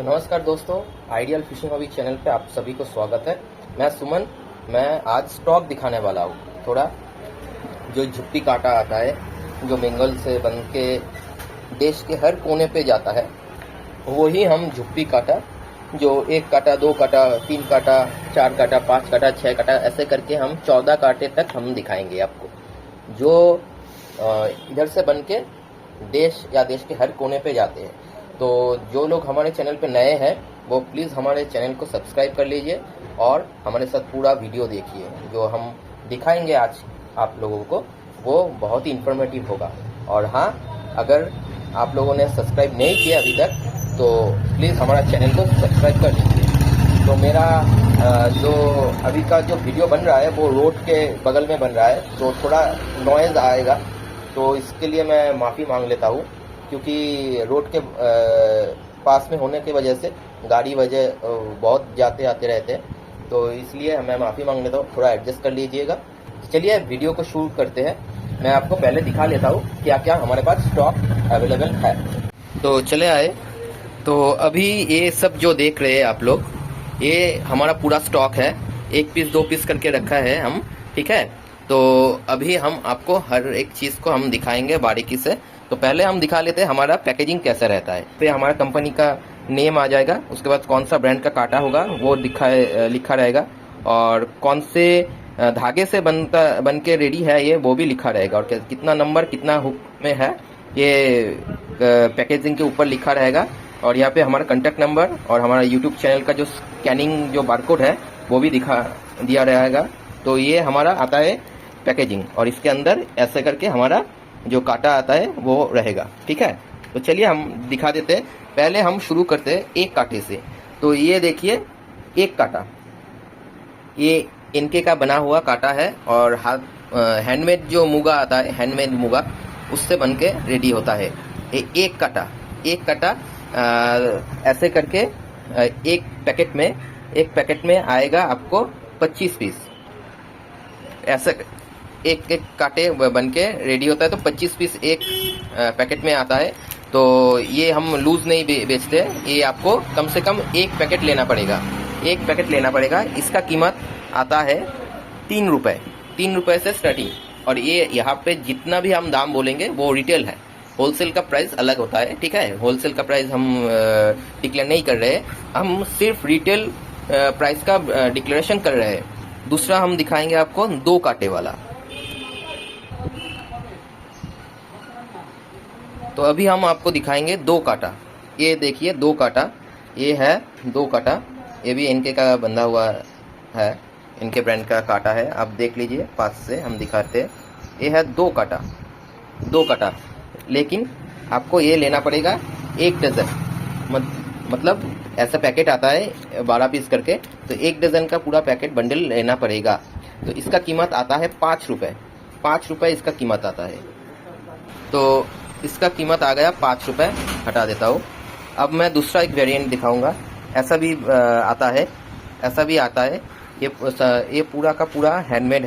तो नमस्कार दोस्तों, आइडियल फिशिंग हॉबी चैनल पे आप सभी को स्वागत है। मैं सुमन। मैं आज स्टॉक दिखाने वाला हूँ। थोड़ा जो झुप्पी काटा आता है, जो बेंगल से बन के देश के हर कोने पे जाता है, वही हम झुप्पी काटा, जो 1 काटा, 2 काटा, 3 काटा, 4 काटा, 5 काटा, 6 काटा, ऐसे करके हम 14 काटे तक हम दिखाएंगे आपको, जो इधर से बन के देश या देश के हर कोने पे जाते हैं। तो जो लोग हमारे चैनल पे नए हैं वो प्लीज़ हमारे चैनल को सब्सक्राइब कर लीजिए और हमारे साथ पूरा वीडियो देखिए। जो हम दिखाएंगे आज आप लोगों को वो बहुत ही इन्फॉर्मेटिव होगा। और हाँ, अगर आप लोगों ने सब्सक्राइब नहीं किया अभी तक तो प्लीज़ हमारा चैनल को सब्सक्राइब कर लीजिए। तो मेरा जो अभी का जो वीडियो बन रहा है वो रोड के बगल में बन रहा है, तो थोड़ा नॉइज़ आएगा, तो इसके लिए मैं माफ़ी मांग लेता हूँ, क्योंकि रोड के पास में होने की वजह से गाड़ी बहुत जाते आते रहते हैं, तो इसलिए मैं माफ़ी मांग लेता हूँ, थोड़ा एडजस्ट कर लीजिएगा। चलिए वीडियो को शुरू करते हैं। मैं आपको पहले दिखा लेता हूँ क्या क्या हमारे पास स्टॉक अवेलेबल है। तो चले आए। तो अभी ये सब जो देख रहे हैं आप लोग, ये हमारा पूरा स्टॉक है। 1 पीस 2 पीस करके रखा है हम, ठीक है। तो अभी हम आपको हर एक चीज़ को हम दिखाएंगे बारीकी से। तो पहले हम दिखा लेते हैं हमारा पैकेजिंग कैसा रहता है। फिर हमारा कंपनी का नेम आ जाएगा, उसके बाद कौन सा ब्रांड का काटा होगा वो लिखा रहेगा, और कौन से धागे से बन के रेडी है ये वो भी लिखा रहेगा, और कितना नंबर कितना हुक में है ये पैकेजिंग के ऊपर लिखा रहेगा। और यहाँ पे हमारा कॉन्टैक्ट नंबर और हमारा यूट्यूब चैनल का जो स्कैनिंग जो बारकोड है वो भी दिया रहेगा। तो ये हमारा आता है पैकेजिंग, और इसके अंदर ऐसे करके हमारा जो काटा आता है वो रहेगा, ठीक है। तो चलिए हम दिखा देते हैं। पहले हम शुरू करते हैं 1 काटे से। तो ये देखिए 1 काटा, ये इनके का बना हुआ काटा है, और हाथ हैंडमेड जो मुगा आता है, हैंडमेड मुगा उससे बन के रेडी होता है। ये 1 काटा ऐसे करके एक पैकेट में आएगा आपको 25 पीस। ऐसे एक काटे बन के रेडी होता है, तो 25 पीस एक पैकेट में आता है। तो ये हम लूज नहीं बेचते, ये आपको कम से कम 1 पैकेट लेना पड़ेगा। इसका कीमत आता है 3 रुपये। 3 रुपये से स्टार्टिंग। और ये यहाँ पे जितना भी हम दाम बोलेंगे वो रिटेल है, होलसेल का प्राइस अलग होता है, ठीक है। होलसेल का प्राइस हम डिक्लेयर नहीं कर रहे, हम सिर्फ रिटेल प्राइस का डिक्लेरेशन कर रहे हैं। दूसरा हम दिखाएंगे आपको 2 काटे वाला। तो अभी हम आपको दिखाएंगे 2 काटा। ये देखिए 2 काटा, ये है 2 काटा। ये भी इनके का बंधा हुआ है, इनके ब्रांड का काटा है, आप देख लीजिए पास से हम दिखाते हैं। ये है 2 काटा, लेकिन आपको ये लेना पड़ेगा 1 डजन। मतलब ऐसा पैकेट आता है 12 पीस करके, तो 1 डजन का पूरा पैकेट बंडल लेना पड़ेगा। तो इसका कीमत आता है 5 रुपये। 5 रुपये इसका कीमत आता है। तो इसका कीमत आ गया 5 रुपये, हटा देता हूँ। अब मैं दूसरा एक वेरिएंट दिखाऊंगा। ऐसा भी आता है। ये पूरा का पूरा हैंडमेड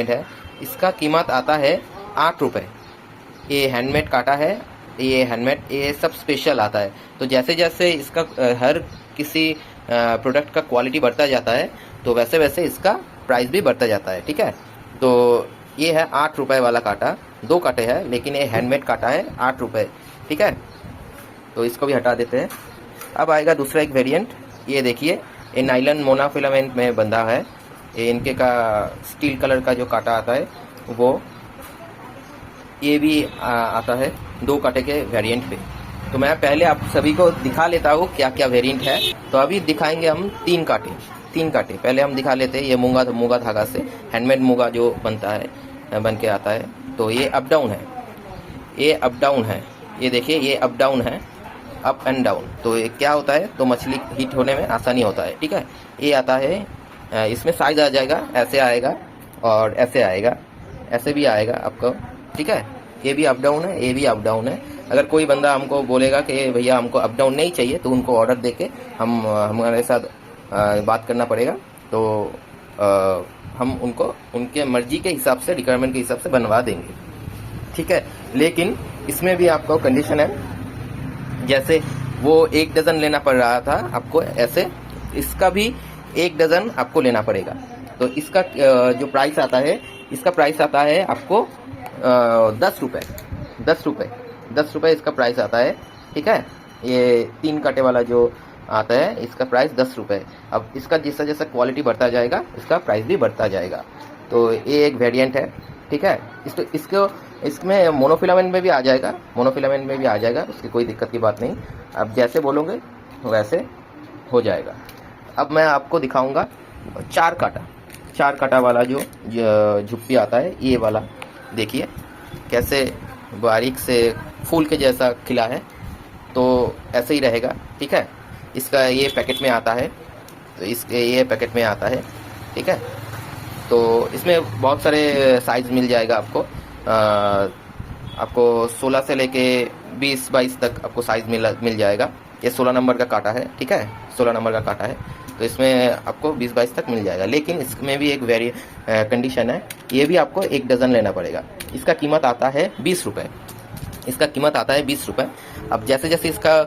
है। इसका कीमत आता है 8 रुपये। ये हैंडमेड काटा है, ये सब स्पेशल आता है। तो जैसे जैसे इसका हर किसी प्रोडक्ट का क्वालिटी बढ़ता जाता है, तो वैसे वैसे इसका प्राइस भी बढ़ता जाता है, ठीक है। तो ये है 8 रुपये वाला काटा। 2 काटे हैं, लेकिन ये हैंडमेड काटा है, 8 रुपये, ठीक है। तो इसको भी हटा देते हैं। अब आएगा दूसरा एक वेरिएंट। ये देखिए, ये नाइलन मोनोफिलामेंट में बंधा है। ये इनके का स्टील कलर का जो काटा आता है वो, ये भी आता है 2 काटे के वेरिएंट पे। तो मैं पहले आप सभी को दिखा लेता हूँ क्या क्या वेरिएंट है। तो अभी दिखाएंगे हम 3 काटे। पहले हम दिखा लेते हैं ये मूंगा धागा से हैंडमेड मूंगा जो बनता है, बन के आता है। तो ये अप डाउन है, ये देखिए ये अप डाउन है, अप एंड डाउन। तो ये क्या होता है, तो मछली हिट होने में आसानी होता है, ठीक है। ये आता है, इसमें साइज आ जाएगा, ऐसे आएगा और ऐसे आएगा, ऐसे भी आएगा आपको, ठीक है। ये भी अप डाउन है, ये भी अप डाउन है। अगर कोई बंदा हमको बोलेगा कि भैया हमको अप डाउन नहीं चाहिए, तो उनको ऑर्डर देके हमारे साथ बात करना पड़ेगा। तो हम उनको उनके मर्जी के हिसाब से, रिक्वायरमेंट के हिसाब से बनवा देंगे, ठीक है। लेकिन इसमें भी आपको कंडीशन है, जैसे वो 1 डजन लेना पड़ रहा था आपको ऐसे, इसका भी 1 डजन आपको लेना पड़ेगा। तो इसका जो प्राइस आता है, इसका प्राइस आता है आपको 10 रुपये, 10 रुपये, 10 रुपये इसका प्राइस आता है, ठीक है। ये 3 कांटे वाला जो आता है इसका प्राइस 10 रुपये। अब इसका जैसा जैसा क्वालिटी बढ़ता जाएगा इसका प्राइस भी बढ़ता जाएगा। तो ये एक वेरिएंट है, ठीक है। इसको इसमें मोनोफिलामेंट में भी आ जाएगा, मोनोफिलामेंट में भी आ जाएगा, उसकी कोई दिक्कत की बात नहीं। आप जैसे बोलोगे वैसे हो जाएगा। अब मैं आपको दिखाऊंगा 4 कांटा वाला जो झुप्पी आता है, ये वाला देखिए कैसे बारीक से फूल के जैसा खिला है। तो ऐसे ही रहेगा, ठीक है। इसका ये पैकेट में आता है, तो इसके ये पैकेट में आता है, ठीक है। तो इसमें बहुत सारे साइज़ मिल जाएगा आपको। आपको 16 से लेके 20-22 तक आपको साइज़ मिल जाएगा। ये 16 नंबर का कांटा है, ठीक है, 16 नंबर का कांटा है। तो इसमें आपको 20-22 तक मिल जाएगा। लेकिन इसमें भी एक कंडीशन है, ये भी आपको 1 डजन लेना पड़ेगा। इसका कीमत आता है 20 रुपये, इसका कीमत आता है 20 रुपये। अब जैसे जैसे इसका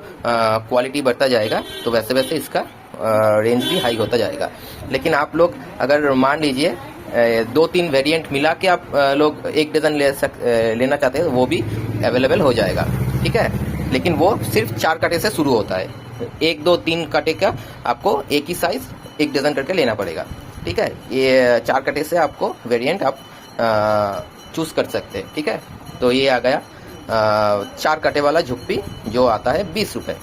क्वालिटी बढ़ता जाएगा तो वैसे वैसे इसका रेंज भी हाई होता जाएगा। लेकिन आप लोग अगर मान लीजिए 2-3 वेरिएंट मिला के आप लोग 1 डजन लेना चाहते हैं, वो भी अवेलेबल हो जाएगा, ठीक है। लेकिन वो सिर्फ 4 कांटे से शुरू होता है। 1, 2, 3 कांटे का आपको एक ही साइज 1 डजन करके लेना पड़ेगा, ठीक है। ये 4 कांटे से आपको वेरिएंट आप चूज़ कर सकते हैं, ठीक है। तो ये आ गया 4 कांटे वाला झुप्पी जो आता है 20 रुपये।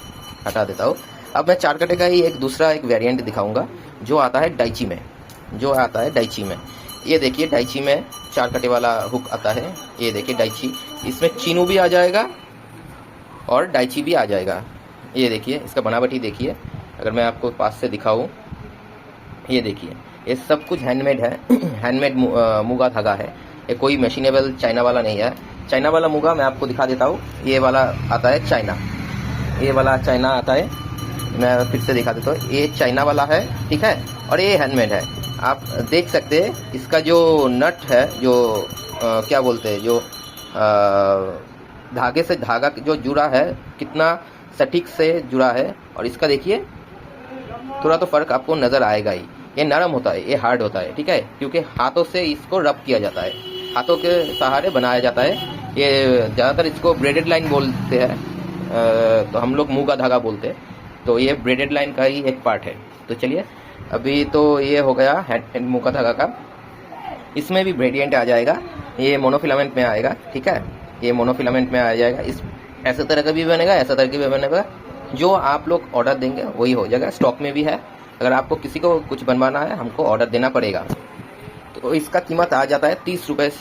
हटा देता हूँ। अब मैं 4 कांटे का ही एक दूसरा वेरिएंट दिखाऊंगा जो आता है डाइची में, जो आता है डाइची में। ये देखिए डाइची में 4 कांटे वाला हुक आता है। ये देखिए डाइची, इसमें चीनू भी आ जाएगा और डाइची भी आ जाएगा। ये देखिए इसका बनावटी देखिए, अगर मैं आपको पास से दिखाऊं, ये देखिए ये सब कुछ हैंडमेड है। हैंडमेड मुगा धागा है, ये कोई मशीनेबल चाइना वाला नहीं है। चाइना वाला मुगा मैं आपको दिखा देता हूँ। ये वाला आता है चाइना, ये वाला चाइना आता है। मैं फिर से दिखा देता हूँ, ये चाइना वाला है, ठीक है। और ये हैंडमेड है। आप देख सकते हैं इसका जो नट है, जो क्या बोलते हैं, जो धागे से धागा जो जुड़ा है कितना सटीक से जुड़ा है। और इसका देखिए थोड़ा तो फर्क आपको नज़र आएगा ही। ये नरम होता है, ये हार्ड होता है, ठीक है, क्योंकि हाथों से इसको रब किया जाता है, हाथों के सहारे बनाया जाता है। ये ज़्यादातर इसको ब्रेडेड लाइन बोलते हैं, तो हम लोग मुगा धागा बोलते हैं। तो ये ब्रेडेड लाइन का ही एक पार्ट है। तो चलिए अभी तो ये हो गया हैंड मुगा धागा का। इसमें भी वेरिएंट आ जाएगा, ये मोनोफिलामेंट में आएगा, ठीक है। ये मोनोफिलामेंट में आ जाएगा। इस ऐसे तरह का भी बनेगा, ऐसा तरह का भी बनेगा। जो आप लोग ऑर्डर देंगे वही हो जाएगा। स्टॉक में भी है, अगर आपको किसी को कुछ बनवाना है हमको ऑर्डर देना पड़ेगा। तो इसका कीमत आ जाता है 30 रुपये,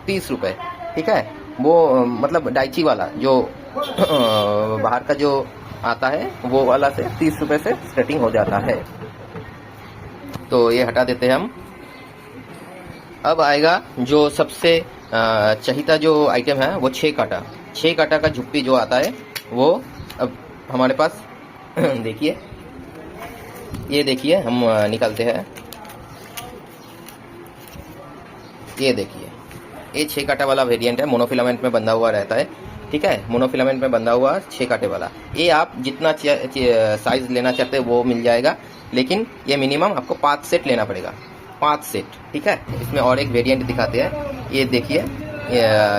30 रुपये, ठीक है। वो मतलब डाइची वाला जो बाहर का जो आता है वो वाला से 30 रुपये से स्टार्टिंग हो जाता है। तो ये हटा देते हैं हम। अब आएगा जो सबसे चाहिता जो आइटम है, वो 6 कांटा का झुप्पी जो आता है वो अब हमारे पास देखिए, ये देखिए हम निकालते हैं। ये देखिए ये 6 कांटा वाला वेरिएंट है, मोनोफिलामेंट में बंधा हुआ रहता है, ठीक है। मोनोफिलामेंट में बंधा हुआ 6 कांटे वाला। ये आप जितना साइज लेना चाहते हैं वो मिल जाएगा। लेकिन ये मिनिमम आपको 5 सेट लेना पड़ेगा, 5 सेट, ठीक है। इसमें और एक वेरिएंट दिखाते हैं, ये देखिए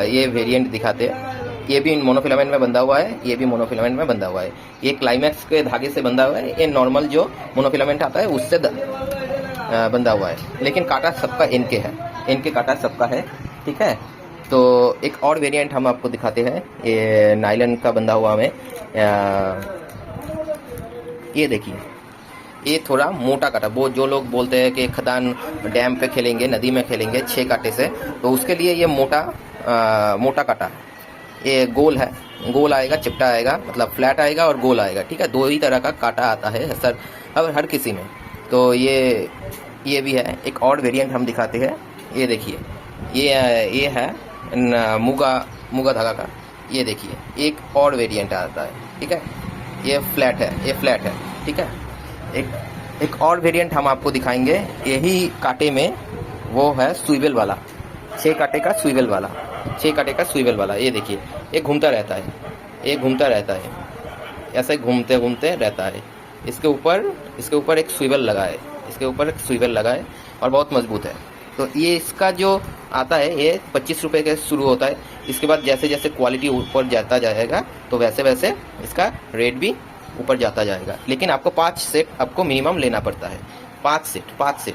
ये वेरिएंट दिखाते हैं। ये भी मोनोफिलामेंट में बंधा हुआ है, ये भी मोनोफिलामेंट में बंधा हुआ है। ये क्लाइमैक्स के धागे से बंधा हुआ है, ये नॉर्मल जो मोनोफिलामेंट आता है उससे बंधा हुआ है। लेकिन कांटा सबका इनके है, इनके कांटा सबका है, ठीक है। तो एक और वेरिएंट हम आपको दिखाते हैं, ये नायलन का बंधा हुआ में। ये देखिए ये थोड़ा मोटा कांटा, वो जो लोग बोलते हैं कि खदान डैम पे खेलेंगे, नदी में खेलेंगे 6 कांटे से, तो उसके लिए ये मोटा कांटा। ये गोल है, गोल आएगा, चिपटा आएगा, मतलब फ्लैट आएगा और गोल आएगा, ठीक है। 2 ही तरह का कांटा आता है सर अब हर किसी में। तो ये भी है। एक और वेरिएंट हम दिखाते हैं, ये देखिए ये है मुगा धागा का। ये देखिए एक और वेरिएंट आता है, ठीक है। ये फ्लैट है, ठीक है। एक और वेरिएंट हम आपको दिखाएंगे यही कांटे में, वो है स्विवेल वाला, 6 कांटे का स्विवेल वाला, 6 कांटे का स्विवेल वाला। ये देखिए ये घूमता रहता है, ऐसे घूमते घूमते रहता है। इसके ऊपर एक स्विvel लगा है, इसके ऊपर एक स्विvel लगा है और बहुत मजबूत है। तो ये इसका जो आता है ये 25 रुपये के शुरू होता है। इसके बाद जैसे जैसे क्वालिटी ऊपर जाता जाएगा तो वैसे वैसे इसका रेट भी ऊपर जाता जाएगा। लेकिन आपको 5 सेट आपको मिनिमम लेना पड़ता है, 5 सेट,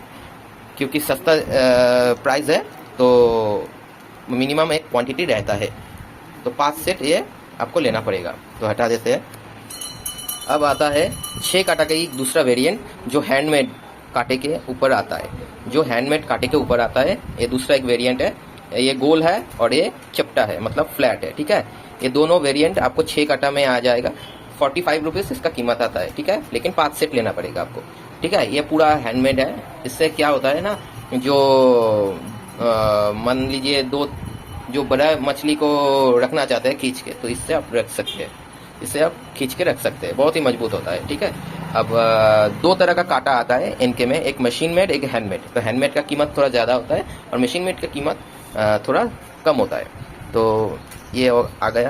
क्योंकि सस्ता प्राइस है तो मिनिमम एक क्वांटिटी रहता है। तो 5 सेट ये आपको लेना पड़ेगा। तो हटा देते हैं। अब आता है 6 कांटा का एक दूसरा वेरिएंट जो हैंडमेड कांटे के ऊपर आता है, जो हैंडमेड कांटे के ऊपर आता है। ये दूसरा एक वेरिएंट है, ये गोल है और ये चपटा है, मतलब फ्लैट है, ठीक है। ये दोनों वेरिएंट आपको 6 कांटा में आ जाएगा। 45 रुपीज़ इसका कीमत आता है, ठीक है। लेकिन 5 सेट लेना पड़ेगा आपको, ठीक है। ये पूरा हैंडमेड है। इससे क्या होता है ना, जो मान लीजिए जो बड़ा मछली को रखना चाहते हैं खींच के, तो इससे आप रख सकते हैं, इससे आप खींच के रख सकते हैं। बहुत ही मजबूत होता है, ठीक है। अब 2 तरह का कांटा आता है इनके में, एक मशीन मेड, एक हैंडमेड। तो हैंडमेड का कीमत थोड़ा ज़्यादा होता है और मशीन मेड का कीमत थोड़ा कम होता है। तो ये आ गया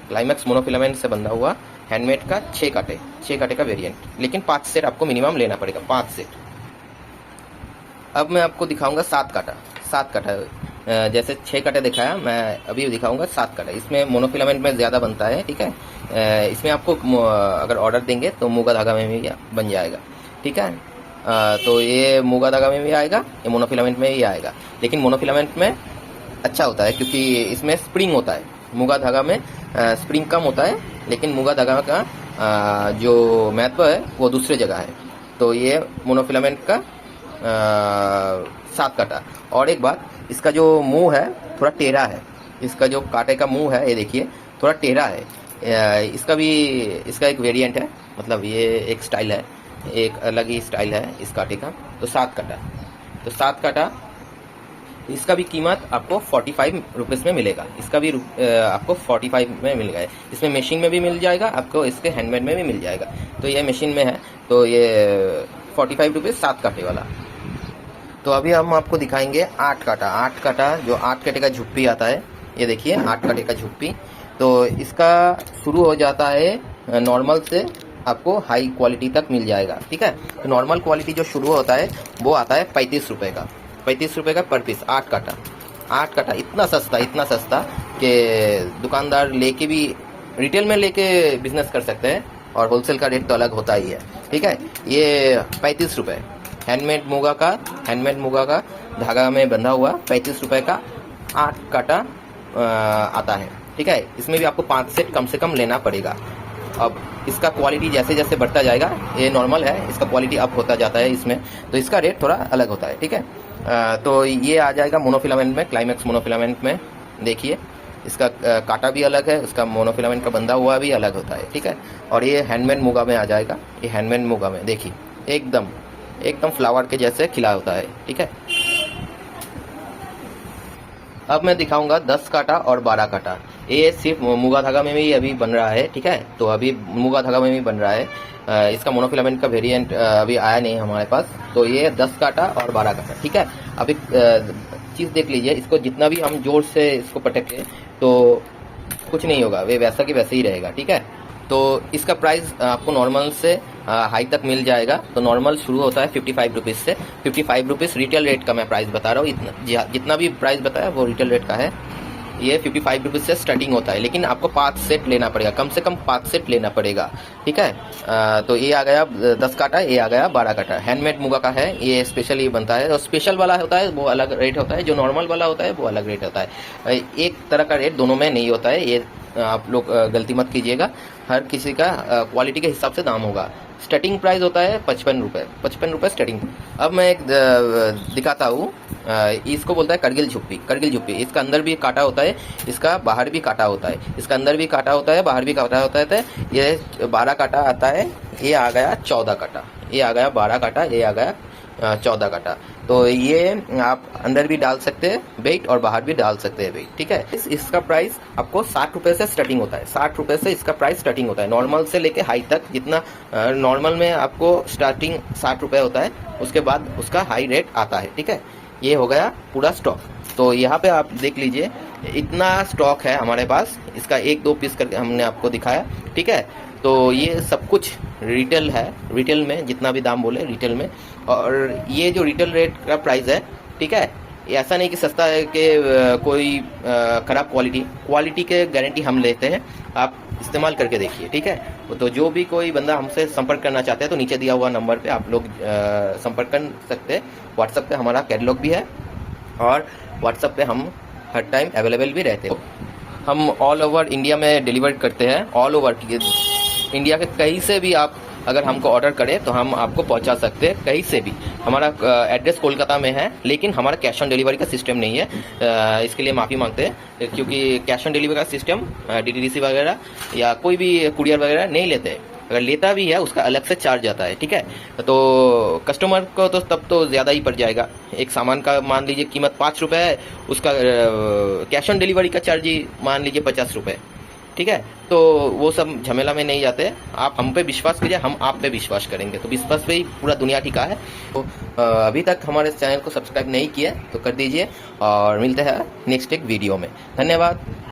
क्लाइमैक्स मोनोफिलामेंट से बंधा हुआ हैंडमेड का 6 कांटे का वेरिएंट। लेकिन 5 सेट आपको मिनिमम लेना पड़ेगा, 5 सेट। अब मैं आपको दिखाऊंगा 7 कांटा। जैसे 6 कांटे दिखाया, मैं अभी दिखाऊंगा 7 कांटा। इसमें मोनोफिलामेंट में ज़्यादा बनता है, ठीक है। इसमें आपको अगर ऑर्डर देंगे तो मूंगा धागा में भी बन जाएगा, ठीक है। तो ये मूंगा धागा में भी आएगा, ये मोनोफिलामेंट में भी आएगा। लेकिन मोनोफिलामेंट में अच्छा होता है क्योंकि इसमें स्प्रिंग होता है। मूंगा धागा में स्प्रिंग कम होता है, लेकिन मूंगा धागा का जो महत्व है वो दूसरे जगह है। तो ये मोनोफिलामेंट का 7 कांटा। और एक बात, इसका जो मुंह है थोड़ा टेढ़ा है। इसका जो कांटे का मुंह है ये देखिए थोड़ा टेढ़ा है। इसका एक वेरिएंट है, मतलब ये एक स्टाइल है, एक अलग ही स्टाइल है इस कांटे का। तो 7 कांटा इसका भी कीमत आपको 45 रुपीज़ में मिलेगा। इसका भी आपको 45 में मिल गया। इसमें मशीन में भी मिल जाएगा आपको, इसके हैंडमेड में भी मिल जाएगा। तो ये मशीन में है तो ये 45 रुपीज़ 7 कांटे वाला। तो अभी हम आपको दिखाएंगे 8 कांटा, जो 8 कांटे का झुप्पी आता है। ये देखिए 8 कांटे का झुप्पी। तो इसका शुरू हो जाता है नॉर्मल से, आपको हाई क्वालिटी तक मिल जाएगा, ठीक है। तो नॉर्मल क्वालिटी जो शुरू होता है वो आता है 35 रुपये का, 35 रुपये का पर पीस। 8 कांटा इतना सस्ता कि दुकानदार लेके भी रिटेल में लेके बिजनेस कर सकते हैं, और होलसेल का रेट तो अलग होता ही है, ठीक है। ये 35 रुपये हैंडमेड मूंगा का धागा में बंधा हुआ 35 रुपये का 8 कांटा आता है, ठीक है। इसमें भी आपको 5 सेट कम से कम लेना पड़ेगा। अब इसका क्वालिटी जैसे जैसे बढ़ता जाएगा, ये नॉर्मल है, इसका क्वालिटी अप होता जाता है इसमें, तो इसका रेट थोड़ा अलग होता है, ठीक है। तो ये आ जाएगा मोनोफिलामेंट में, क्लाइमैक्स मोनोफिलामेंट में। देखिए इसका कांटा भी अलग है, उसका मोनोफिलामेंट का बंधा हुआ भी अलग होता है, ठीक है। और ये हैंडमेड मूंगा में आ जाएगा। ये हैंडमेड मूंगा में देखिए एकदम फ्लावर के जैसे खिला होता है, ठीक है। अब मैं दिखाऊंगा 10 कांटा और 12 कांटा। ये सिर्फ मूंगा धागा में भी अभी बन रहा है, ठीक है। तो अभी मूंगा धागा में भी बन रहा है। इसका मोनोफिलामेंट का वेरिएंट अभी आया नहीं हमारे पास। तो ये 10 कांटा और 12 कांटा, ठीक है। अब एक चीज़ देख लीजिए, इसको जितना भी हम जोर से इसको पटके तो कुछ नहीं होगा, वे वैसा कि वैसे ही रहेगा, ठीक है। तो इसका प्राइस आपको नॉर्मल से हाई तक मिल जाएगा। तो नॉर्मल शुरू होता है 55 रुपीज़ से। 55 रुपीज़ रिटेल रेट का मैं प्राइस बता रहा हूँ। जितना भी प्राइस बताया वो रिटेल रेट का है। ये 55 रुपीज़ से स्टार्टिंग होता है, लेकिन आपको 5 सेट लेना पड़ेगा, कम से कम 5 सेट लेना पड़ेगा, ठीक है। तो ये आ गया 10 कांटा, ये आ गया 12 कांटा। हैंडमेड मूंगा का है, ये स्पेशल ही बनता है। और स्पेशल वाला होता है वो अलग रेट होता है, जो नॉर्मल वाला होता है वो अलग रेट होता है। एक तरह का रेट दोनों में नहीं होता है, ये आप लोग गलती मत कीजिएगा। हर किसी का क्वालिटी के हिसाब से दाम होगा। स्टार्टिंग प्राइस होता है 55 रुपये स्टार्टिंग। अब मैं एक दिखाता हूँ, इसको बोलता है करगिल झुप्पी। इसका अंदर भी काटा होता है, इसका बाहर भी काटा होता है। इसका अंदर भी काटा होता है, बाहर भी काटा होता है। तो ये 12 काटा आता है, ये आ गया 14 काटा, ये आ गया 12 काटा, ये आ गया 14 काटा। तो ये आप अंदर भी डाल सकते हैं वेट और बाहर भी डाल सकते हैं वेट, ठीक है। इसका प्राइस आपको 60 रुपये से स्टार्टिंग होता है। 60 रुपये से इसका प्राइस स्टार्टिंग होता है, नॉर्मल से लेके हाई तक। जितना नॉर्मल में आपको स्टार्टिंग 60 रुपये होता है, उसके बाद उसका हाई रेट आता है, ठीक है। ये हो गया पूरा स्टॉक। तो यहाँ पे आप देख लीजिए इतना स्टॉक है हमारे पास। इसका 1-2 पीस करके हमने आपको दिखाया, ठीक है। तो ये सब कुछ रिटेल है, रिटेल में जितना भी दाम बोले रिटेल में। और ये जो रिटेल रेट का प्राइस है, ठीक है, ये ऐसा नहीं कि सस्ता है कि कोई ख़राब क्वालिटी के गारंटी हम लेते हैं, आप इस्तेमाल करके देखिए, ठीक है। तो जो भी कोई बंदा हमसे संपर्क करना चाहते हैं तो नीचे दिया हुआ नंबर पे आप लोग संपर्क कर सकते हैं। व्हाट्सएप पे हमारा कैटलॉग भी है और व्हाट्सएप पे हम हर टाइम अवेलेबल भी रहते हैं। हम ऑल ओवर इंडिया में डिलीवर करते हैं, ऑल ओवर इंडिया के कहीं से भी आप अगर हमको ऑर्डर करें तो हम आपको पहुंचा सकते हैं कहीं से भी। हमारा एड्रेस कोलकाता में है, लेकिन हमारा कैश ऑन डिलीवरी का सिस्टम नहीं है। इसके लिए माफ़ी मांगते हैं, क्योंकि कैश ऑन डिलीवरी का सिस्टम DTDC वगैरह या कोई भी कुरियर वगैरह नहीं लेते। अगर लेता भी है उसका अलग से चार्ज आता है, ठीक है। तो कस्टमर को तो तब तो ज़्यादा ही पड़ जाएगा। एक सामान का मान लीजिए कीमत 5 रुपये है, उसका कैश ऑन डिलीवरी का चार्ज ही मान लीजिए 50 रुपये, ठीक है। तो वो सब झमेला में नहीं जाते। आप हम पे विश्वास कीजिए, हम आप पे विश्वास करेंगे। तो विश्वास पे ही पूरा दुनिया टिका है। तो अभी तक हमारे चैनल को सब्सक्राइब नहीं किया तो कर दीजिए और मिलते हैं नेक्स्ट एक वीडियो में। धन्यवाद।